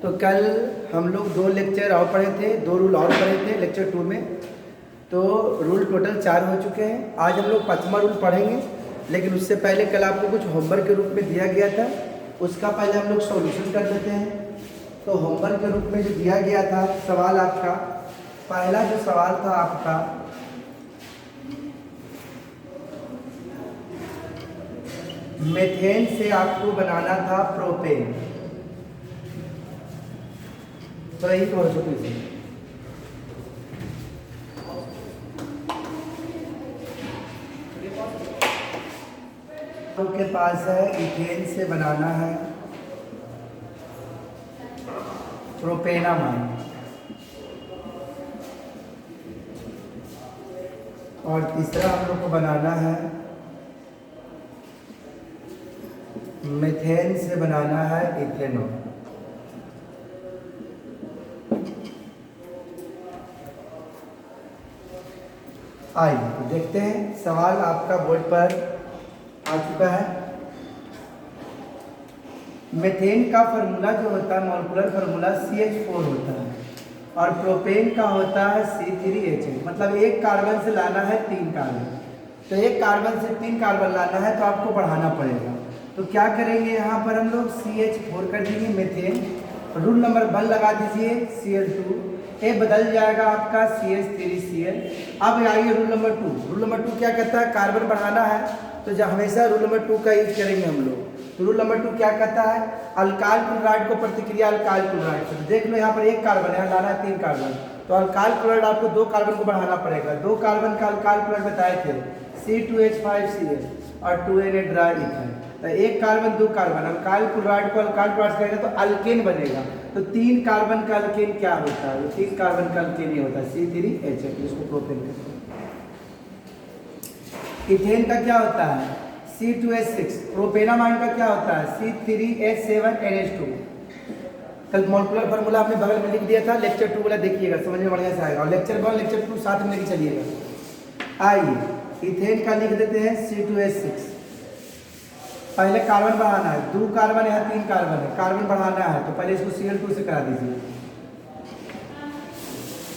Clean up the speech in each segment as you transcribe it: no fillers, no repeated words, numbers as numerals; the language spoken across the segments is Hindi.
तो कल हम लोग 2 लेक्चर और पढ़े थे, 2 रूल और पढ़े थे लेक्चर 2 में। तो रूल टोटल 4 हो चुके हैं। आज हम लोग 5वां रूल पढ़ेंगे, लेकिन उससे पहले कल आपको कुछ होमवर्क के रूप में दिया गया था, उसका पहले हम लोग सॉल्यूशन कर लेते हैं। तो होमवर्क के रूप में जो दिया गया था सवाल आपका, पहला जो सवाल था आपका, मेथेन से आपको बनाना था प्रोपेन। तो यही कौन सा क्वेश्चन आपके पास है? इथेन से बनाना है प्रोपेनामाइन, और तीसरा हम लोग को बनाना है मेथेन से बनाना है इथेनॉल। आइए तो देखते हैं, सवाल आपका बोर्ड पर आ चुका है। मेथेन का फार्मूला जो होता है, मॉलिक्यूलर फार्मूला CH4 होता है, और प्रोपेन का होता है C3H8। मतलब एक कार्बन से लाना है 3 कार्बन, तो एक कार्बन से 3 कार्बन लाना है तो आपको बढ़ाना पड़ेगा। तो क्या करेंगे, यहाँ पर हम लोग CH4 कर देंगे मेथेन, रूल नंबर 1 लगा दीजिए, Cl2, ए बदल जाएगा आपका CH3Cl। अब आइए रूल नंबर 2। रूल नंबर 2 क्या कहता है? कार्बन बढ़ाना है तो जब हमेशा रूल नंबर 2 का यूज करेंगे हम लोग। तो रूल नंबर 2 क्या कहता है? अल्काइल क्लोराइड को प्रतिक्रिया अल्काइल क्लोराइड से। तो देख लो यहाँ पर एक कार्बन है, लाना है 3 कार्बन, तो अल्काइल क्लोराइड आपको 2 कार्बन को बढ़ाना पड़ेगा। 2 कार्बन का अल्काइल क्लोराइड बताए थे C2H5Cl और 2Na ड्राई इथाइल। तो एक कार्बन 2 कार्बन, अल्काइल क्लोराइड को अल्काइल क्लोराइड करेगा तो अल्केन बनेगा। तो 3 कार्बन का अल्केन क्या होता है? 3 कार्बन का अल्केन ही होता है C3H8, जिसको प्रोपेन कहते हैं। इथेन का क्या होता है? C2H6। प्रोपेनामाइन का क्या होता है? C3H7NH2। कल मॉलिक्यूलर फार्मूला आपने बगल में लिख दिया था, लेक्चर 2 वाला देखिएगा, समझ में बढ़िया से आएगा। और लेक्चर 1 लेक्चर 2 साथ में लेके चलिएगा। आइए इथेन का लिख देते हैं C2H6। पहले कार्बन बढ़ाना है, 2 कार्बन यहाँ 3 कार्बन है, कार्बन बढ़ाना है तो पहले इसको Cl2 से करा दीजिए।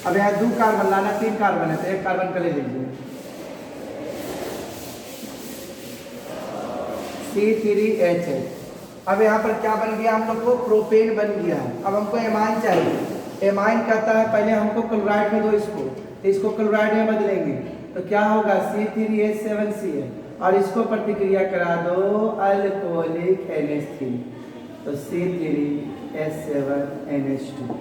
अब यहाँ 2 कार्बन लाना, 3 कार्बन है तो एक कार्बन का ले लीजिए, C3H8। अब यहाँ पर क्या बन गया हम लोग को? प्रोपेन बन गया है। अब हमको एमाइन चाहिए। एमाइन कहता है पहले हमको क्लोराइड में दो इसको, तो इसको क्लोराइड में बदलेंगे तो क्या होगा? C3H7Cl, और इसको प्रतिक्रिया करा दो अल्कोहलिक NH3, तो C3H7NH2।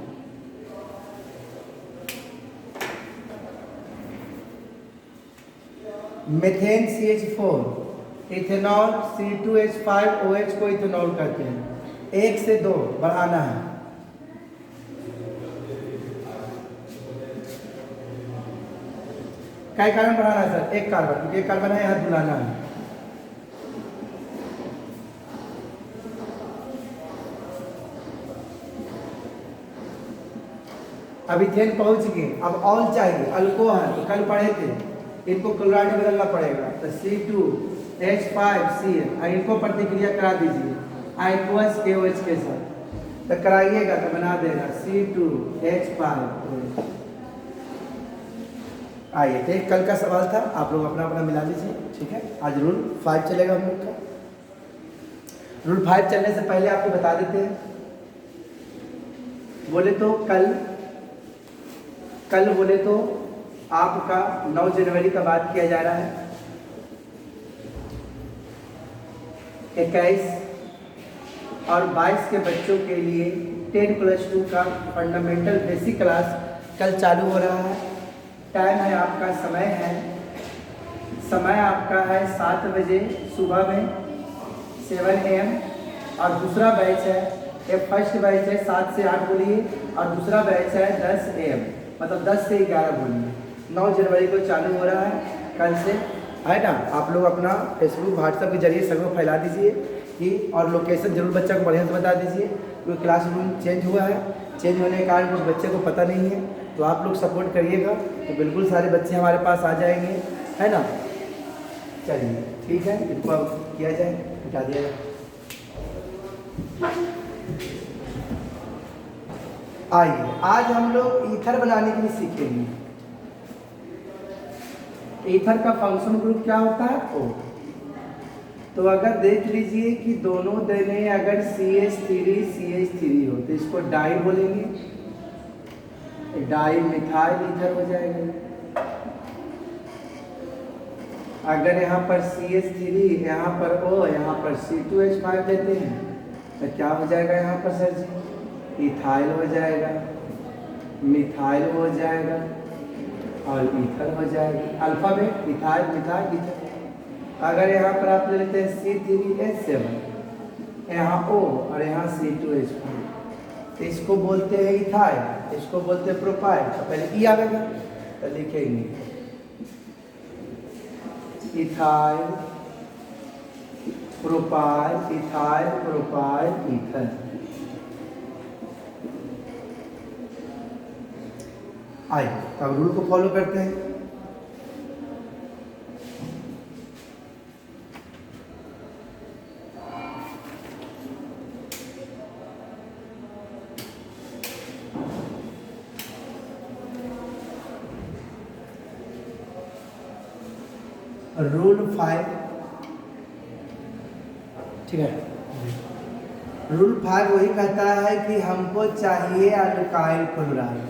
Methane CH4, ethanol C2H5OH को इथेनॉल कहते हैं। 1 से 2 बढ़ाना है। क्या कार्बन बढ़ाना है सर? 1 कार्बन, क्योंकि 1 कार्बन है यहाँ बुलाना है। अब इथेन पहुंच गए, अब ऑल चाहिए, अल्कोहल तो कल पढ़े थे, इनको क्लोराइड में बदलना पड़ेगा। तो C2H5Cl, और इनको प्रतिक्रिया करा दीजिए aqueous KOH के साथ, तो कराइएगा तो बना देगा C2H5OH। आइए तो कल का सवाल था, आप लोग अपना अपना मिला लीजिए, ठीक है। आज रूल 5 चलेगा हम लोग का। रूल 5 चलने से पहले आपको बता देते हैं, बोले तो कल बोले तो आपका 9 जनवरी का बात किया जा रहा है। 21 और 22 के बच्चों के लिए 10+2 का फंडामेंटल बेसिक क्लास कल चालू हो रहा है। टाइम है आपका, समय आपका है 7 बजे सुबह में 7 AM, और दूसरा बैच है, एक फर्स्ट बैच है 7 से 8 बोलिए, और दूसरा बैच है 10 AM, मतलब 10 से 11 बोलिए। 9 जनवरी को चालू हो रहा है कल से, है ना। आप लोग अपना फेसबुक व्हाट्सएप के जरिए सबको फैला दीजिए कि, और लोकेशन जरूर बच्चा को बढ़िया से बता दीजिए, क्योंकि क्लासरूम चेंज हुआ है। चेंज होने के कारण कुछ बच्चे को पता नहीं है, तो आप लोग सपोर्ट करिएगा तो बिल्कुल सारे बच्चे हमारे पास आ जाएंगे, है ना। चलिए ठीक है, इसको अब किया जाए, हटा दिया जाए। आइए आज हम लोग ईथर बनाने के लिए सीखेंगे। ईथर का फंक्शन ग्रुप क्या होता है? O। तो अगर देख लीजिए कि दोनों देने अगर CH3 हो तो इसको डाई बोलेंगे, डाई मिथाइल ईथर हो जाएगा। अगर यहाँ पर CH3, यहाँ पर O, यहाँ पर C2H5 लेते हैं तो क्या हो जाएगा यहाँ पर सर जी? इथाइल हो जाएगा, मिथाइल हो जाएगा और ईथर हो जाएगा। Alphabet ethyl methyl ether. अगर यहाँ पर आप ले लेते हैं C3H7, यहाँ O और यहाँ C2H5, तो इसको बोलते हैं इथाइल, इसको बोलते हैं प्रोपाइल। तो पहले ई आएगा तो लिखेंगे ethyl propyl, ethyl propyl ether. आइए अब रूल को फॉलो करते हैं। रूल 5, ठीक है। रूल 5 वही कहता है कि हमको चाहिए अल्काइल क्लोराइड।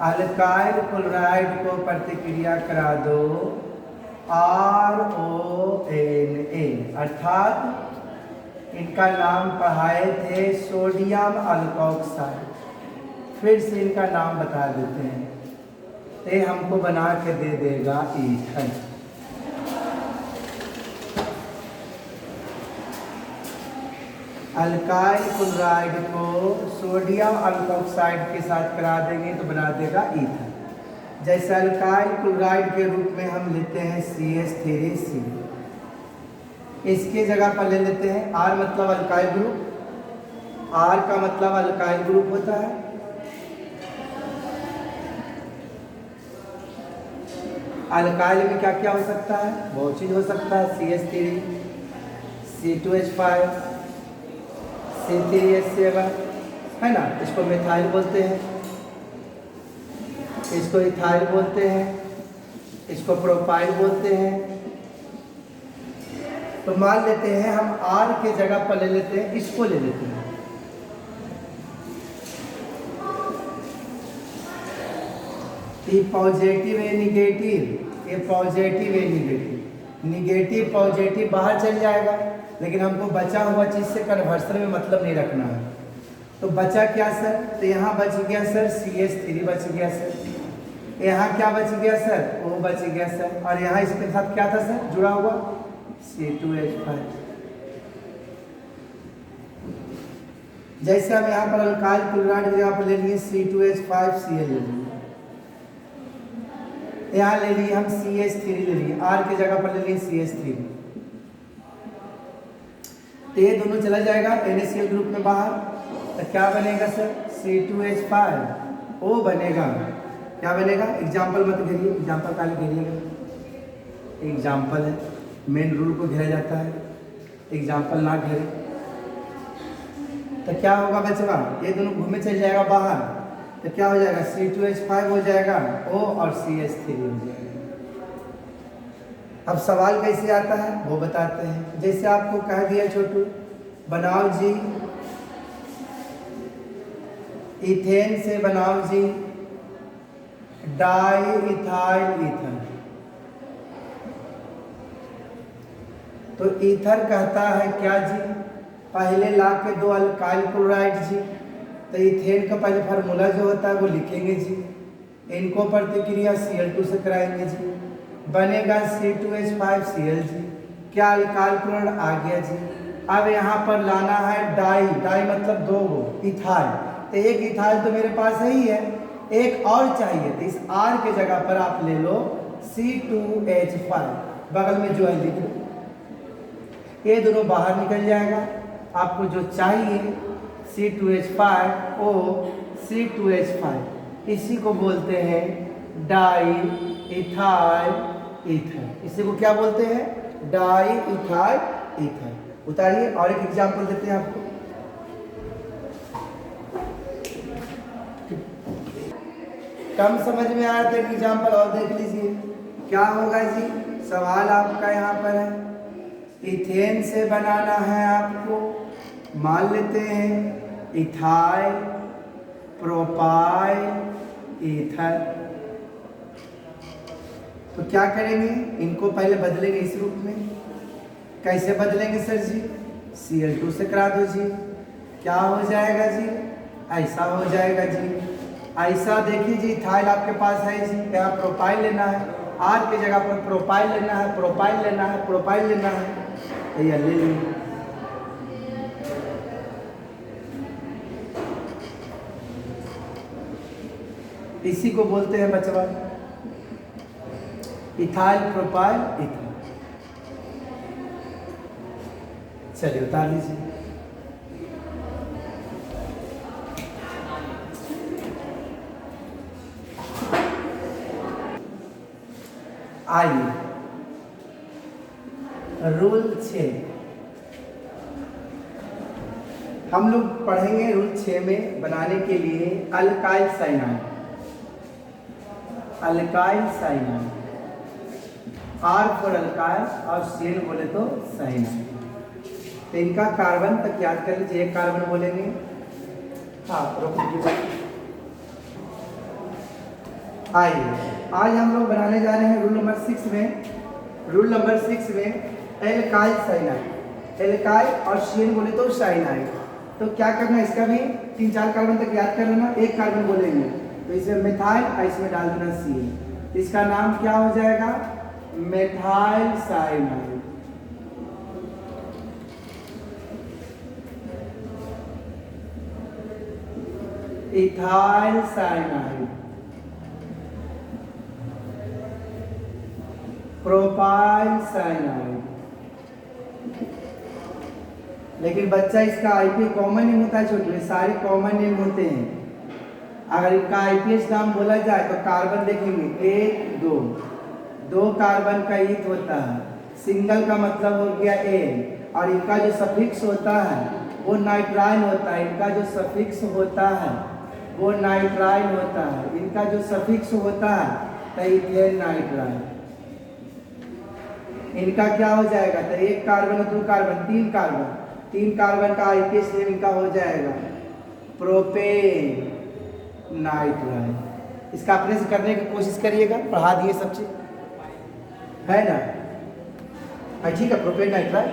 अल्काइल क्लोराइड को प्रतिक्रिया करा दो RONA, अर्थात इनका नाम पढ़ाए थे सोडियम अल्कोक्साइड। फिर से इनका नाम बता देते हैं, ये हमको बना के दे देगा ईथर। अल्काइल क्लोराइड को सोडियम अल्कोक्साइड के साथ करा देंगे तो बना देगा ईथर। जैसे अल्काइल क्लोराइड के रूप में हम लेते हैं CH3C, इसके जगह पर ले लेते हैं R मतलब अल्काइल ग्रुप। R का मतलब अल्काइल ग्रुप होता है। अल्काइल में क्या क्या हो सकता है? बहुत चीज हो सकता है। CH3, C2H5, C3H7, है ना। इसको मिथाइल बोलते हैं, इसको इथाइल बोलते हैं, इसको प्रोपाइल बोलते हैं। तो मान लेते हैं हम R के जगह पर ले लेते हैं, इसको ले लेते हैं। ये पॉजिटिव है निगेटिव, ये पॉजिटिव है निगेटिव। निगेटिव पॉजिटिव बाहर चल जाएगा, लेकिन हमको बचा हुआ चीज से कन्वर्सन में मतलब नहीं रखना है। तो बचा क्या सर? तो यहाँ बच गया सर CH3 बच गया सर, यहाँ क्या बच गया सर? O बच गया सर, और यहाँ इसके साथ क्या था सर जुड़ा हुआ? C2H5। जैसे हम यहाँ पर अल्काइल क्लोराइड के जगह पर ले लिए C2H5Cl ले लिए, यहाँ ले लिए हम CH3 ले लिए, R के जगह पर ले लिए CH3। तो ये दोनों चला जाएगा NaCl ग्रुप में बाहर। तो क्या बनेगा सर? C2H5O बनेगा। क्या बनेगा? एग्जाम्पल मत घेरिए, एग्जाम्पल काले घेरिएगा। एग्जाम्पल है, मेन रूल को घेरा जाता है, एग्जाम्पल ना घेरे। तो क्या होगा बचवा? ये दोनों घूमे चल जाएगा बाहर, तो क्या हो जाएगा? C2H5 हो जाएगा, O और CH3 हो जाएगा। अब सवाल कैसे आता है वो बताते हैं। जैसे आपको कह दिया छोटू, बनाओ जी इथेन से बनाओ जी डाई इथाइल ईथर। तो ईथर कहता है क्या जी? पहले ला के दो अल्काइल क्लोराइड जी, तो इथेन का पहले फार्मूला जो होता है वो लिखेंगे जी, इनको प्रतिक्रिया Cl2 से कराएंगे जी, बनेगा C2H5Cl जी। क्या अल्काइल क्लोराइड आ गया जी। अब यहाँ पर लाना है डाई, डाई मतलब दो गो इथाइल, तो एक इथाइल तो मेरे पास है ही है, एक और चाहिए, तो इस R के जगह पर आप ले लो C2H5, बगल में जो है लिख लो। ये दोनों बाहर निकल जाएगा। आपको जो चाहिए C2H5O C2H5, इसी को बोलते हैं डाई इथाइल ईथर। इसी को क्या बोलते हैं? Di ethyl ether. उतारिए और एक एग्जाम्पल देते हैं आपको। कम समझ में आया तो एक एग्जाम्पल और देख लीजिए। क्या होगा जी, सवाल आपका यहाँ पर है, इथेन से बनाना है आपको, मान लेते हैं इथाइल, प्रोपाइल, ईथर। तो क्या करेंगे, इनको पहले बदलेंगे इस रूप में। कैसे बदलेंगे सर जी, Cl2 से करा दो जी। क्या हो जाएगा जी, ऐसा हो जाएगा जी। ऐसा देखिए जी, इथाइल आपके पास है जी, यहाँ प्रोपाइल लेना है, आर की जगह पर प्रोपाइल लेना है, प्रोपाइल लेना है, प्रोपाइल लेना है, तो ये ले लीजिए। इसी को बोलते हैं बचवा इथाइल प्रोपाइल ईथर। चलिए उतार लीजिए। आइए रूल 6 हम लोग पढ़ेंगे। रूल 6 में बनाने के लिए alkyl cyanide, alkyl cyanide, R for alkyl और Cl बोले तो साइनाइड। तो इनका कार्बन तक याद कर लीजिए। एक कार्बन बोलेंगे, हाँ रोक दीजिए। आइए आज हम लोग बनाने जा रहे हैं रूल नंबर 6 में। रूल नंबर 6 में एल्काइल साइनाइड, एल्काइल और Cl बोले तो साइनाइड। तो क्या करना है, इसका भी 3-4 कार्बन तक याद कर लेना। एक कार्बन बोलेंगे तो इसमें मिथाइल और इसमें डाल देना Cl। इसका नाम क्या हो जाएगा, methyl cyanide. Ethyl cyanide, propyl cyanide. लेकिन बच्चा इसका आईपी कॉमन नेम होता है छोटे, सारे कॉमन नेम होते हैं। अगर इनका आईपीएस नाम बोला जाए तो कार्बन देखेंगे 1 2, 2 कार्बन का ईथ होता है। सिंगल का मतलब हो गया एन, और इनका जो सफिक्स होता है वो नाइट्राइल होता है। इनका जो सफिक्स होता है वो नाइट्राइल होता है। इनका जो सफिक्स होता है तो इथेन नाइट्राइल। इनका क्या हो जाएगा, तो 1 कार्बन 2 कार्बन 3 कार्बन, 3 कार्बन का आईपीएस नेम इनका हो जाएगा प्रोपेन नाइट्राइल। इसका अपने से करने की कोशिश करिएगा, पढ़ा दिए सब चीज है ना। ठीक है, प्रोपेन नाइट्राइल।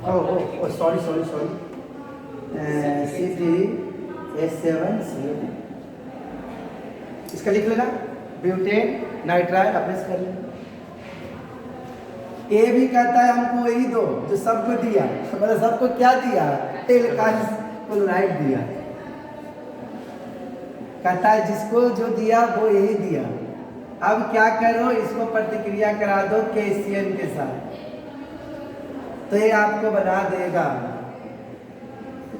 ओ सॉरी सॉरी सॉरी, C3H7Cl। इसका लिख लेना ब्यूटेन नाइट्राइल, अपने से कर लेना। ए भी कहता है हमको वही दो जो सबको दिया, मतलब सबको क्या दिया, एल्काइल क्लोराइड दिया। कहता है जिसको जो दिया वो यही दिया। अब क्या करो, इसको प्रतिक्रिया करा दो KCl के साथ, तो ये आपको बना देगा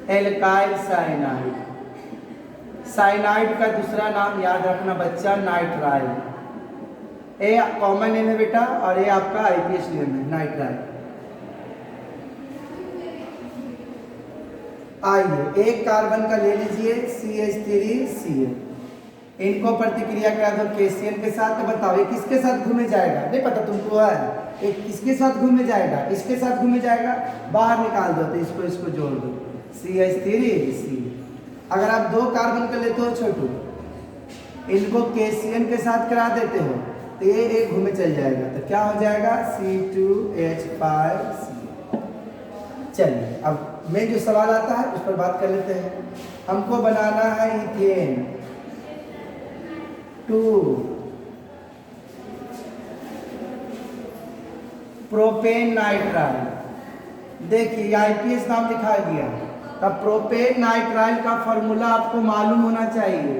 एल्काइल साइनाइड। साइनाइड का दूसरा नाम याद रखना बच्चा, नाइट्राइल। ए कॉमन नेम है बेटा, और ये आपका आईपीएस नेम है नाइट्राइल। आइए 1 कार्बन का ले लीजिए CH3Cl। इनको प्रतिक्रिया करा दो KCl के साथ। तो बताओ ये किसके साथ घूमे जाएगा, नहीं पता तुमको है, एक किसके साथ घूमे जाएगा, इसके साथ घूमे जाएगा, बाहर निकाल दो तो इसको जोड़ दो CH3Cl। अगर आप 2 कार्बन का लेते हो छोटू, इनको KCl के साथ करा देते हो तो ये एक घूमे चल जाएगा, तो क्या हो जाएगा C2H5Cl। चलिए अब में जो सवाल आता है उस पर बात कर लेते हैं। हमको बनाना है इथेन 2 प्रोपेन नाइट्राइल। देखिए आईपीएस नाम लिखा गया, तब प्रोपेन नाइट्राइल का फॉर्मूला आपको मालूम होना चाहिए।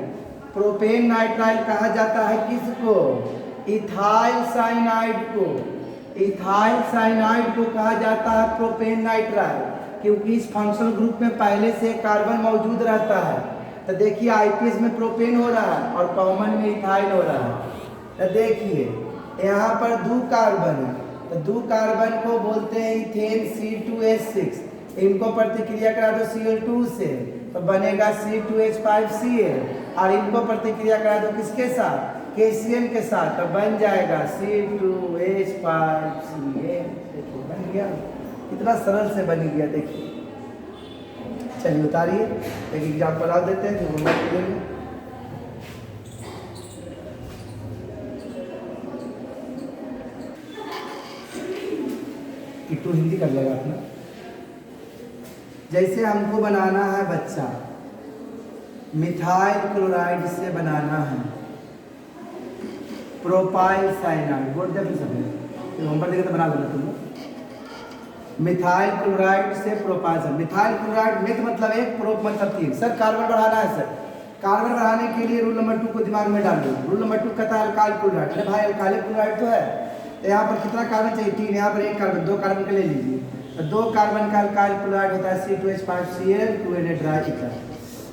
प्रोपेन नाइट्राइल कहा जाता है किसको, इथाइल साइनाइड को। इथाइल साइनाइड को कहा जाता है प्रोपेन नाइट्राइल, क्योंकि इस फंक्शनल ग्रुप में पहले से कार्बन मौजूद रहता है। तो देखिए आईपीएस में प्रोपेन हो रहा है और कॉमन में इथाइल हो रहा है। तो देखिए यहाँ पर 2 कार्बन है, तो 2 कार्बन को बोलते हैं इथेन C2H6। इनको प्रतिक्रिया करा दो Cl2 से तो बनेगा C2H5Cl, और इनको प्रतिक्रिया करा दो किसके साथ, KCl के साथ, तो बन जाएगा C2H5Cl। देखिए बन गया, कितना सरल से बन गया। देखिए चलिए उतारिए, एक एग्जाम्पल और देते हैं जो होमवर्क देंगे। किट्टू हिंदी कर लेगा अपना। जैसे हमको बनाना है बच्चा, मिथाइल क्लोराइड से बनाना है प्रोपाइल साइनाइड। बोल दे फिर सबने, होमवर्क देगा तो बना देना तुम लोग। मिथाइल क्लोराइड से propyl cyanide. Methyl chloride, myth मतलब 1, प्रोप मतलब 3। सर कार्बन बढ़ाना है सर, कार्बन बढ़ाने के लिए रूल नंबर 2 को दिमाग में डाल दो। रूल नंबर 2 कहता है अल्काइल क्लोराइड। अरे भाई अल्काइल क्लोराइड तो है, तो यहाँ पर कितना कार्बन चाहिए, 3। यहाँ पर 1 कार्बन, 2 कार्बन का ले लीजिए, तो 2 कार्बन का अल्काइल क्लोराइड होता है C2H5Cl 2Na ड्राई ईथर।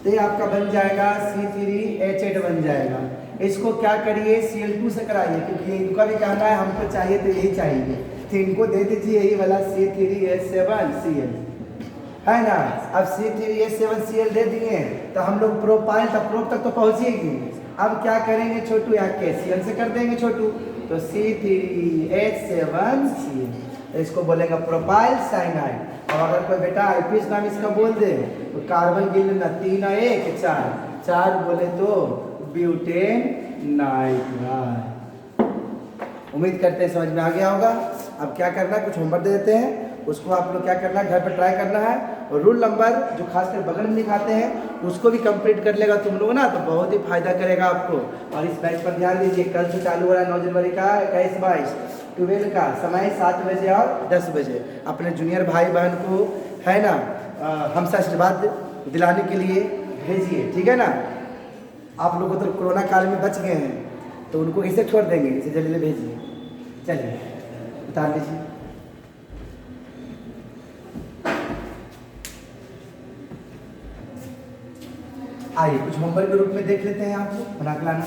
तो ये आपका बन जाएगा C3H8 बन जाएगा। इसको क्या करिए, Cl2 से कराइए, क्योंकि इनका भी कहना है हमको चाहिए तो यही चाहिए, तो इनको दे दीजिए यही वाला C3H7Cl, है ना। अब C3H7Cl दे दिए तो हम लोग प्रोपाइल तक, प्रोप तक तो पहुँचेगी। अब क्या करेंगे छोटू, यहाँ KCl से कर देंगे छोटू, तो C3H7Cl, इसको बोलेंगे प्रोपाइल साइनाइड। और अगर कोई बेटा आईपीएस नाम इसका बोल दे तो कार्बन गिन लेना, 3 और 1 4, 4 बोले तो ब्यूटेन नाइट्राइड। उम्मीद करते हैं समझ में आ गया होगा। अब क्या करना है, कुछ होमवर्क दे देते हैं, उसको आप लोग क्या करना है, घर पर ट्राई करना है, और रूल नंबर जो खासकर बगल में दिखाते हैं उसको भी कंप्लीट कर लेगा तुम लोग ना, तो बहुत ही फायदा करेगा आपको। और इस बैच पर ध्यान दीजिए, कल से चालू हो रहा है 9 जनवरी का 21-22 12 का समय 7 बजे और 10 बजे। अपने जूनियर भाई बहन को है ना हमसे आशीर्वाद दिलाने के लिए भेजिए, ठीक है ना। आप लोग तो कोरोना काल में बच गए हैं, तो उनको कैसे छोड़ देंगे, इसे जल्दी भेजिए। चलिए उतार लीजिए। आइए कुछ होमवर्क के रूप में देख लेते हैं, आपको बना के लाना।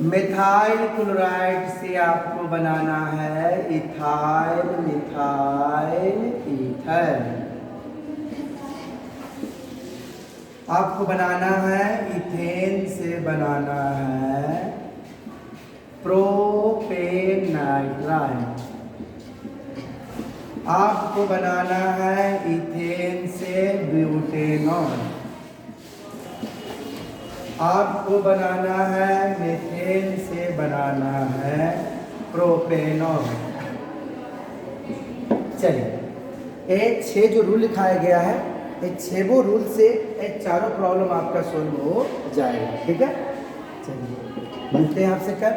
मिथाइल क्लोराइड से आपको बनाना है इथाइल मिथाइल ईथर। आपको बनाना है इथेन से बनाना है प्रोपेनाइट्राइड। आपको बनाना है इथेन से ब्यूटेनॉल। आपको बनाना है मीथेन से बनाना है प्रोपेनॉल। चलिए ये 6 जो रूल लिखाया गया है, ये 6 रूल से ये चारों प्रॉब्लम आपका सोल्व हो जाएगा, ठीक है। चलिए मिलते हैं आपसे कल।